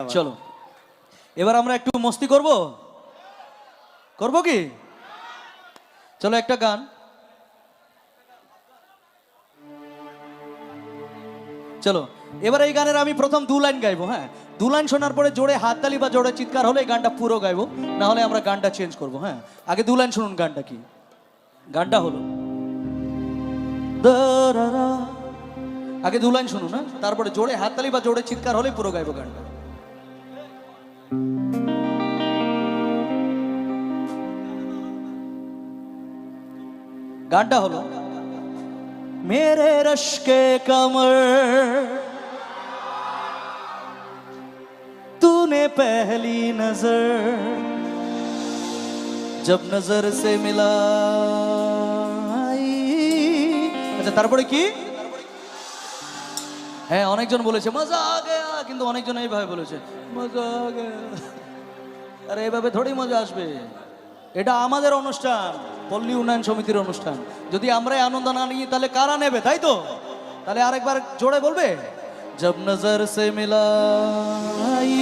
চলো এবার আমরা একটু মস্তি করব করব কি? চলো একটা গান। চলো এবার এই গানের আমি প্রথম দু লাইন গাইবো। হ্যাঁ, দু লাইন শোনার পরে জোরে হাততালি বা জোরে চিৎকার হলে এই গানটা পুরো গাইবো, না হলে আমরা গানটা চেঞ্জ করব। হ্যাঁ, আগে দু লাইন শুনুন। গানটা কি? গানটা হলো দা-রা-রা। আগে দু লাইন শুনুন, হ্যাঁ, তারপরে জোরে হাততালি বা জোরে চিৎকার হলে পুরো গাইবো গানটা। গানটা হলো मेरे रश के कमर तूने पहली नजर जब नजर से मिला। আচ্ছা তারপরে কি? হ্যাঁ, অনেকজন বলেছে মজা আ গয়া, কিন্তু অনেকজন এইভাবে বলেছে মজা আ গয়া। আরে এইভাবে থোড়ি মজা আসবে, এটা আমাদের অনুষ্ঠান, পল্লী উন্নয়ন সমিতির অনুষ্ঠান। যদি আমরাই আনন্দ না নিই তাহলে কারা নেবে, তাই তো? তাহলে আরেকবার জোরে বলবে, জব নজর সে মিলাই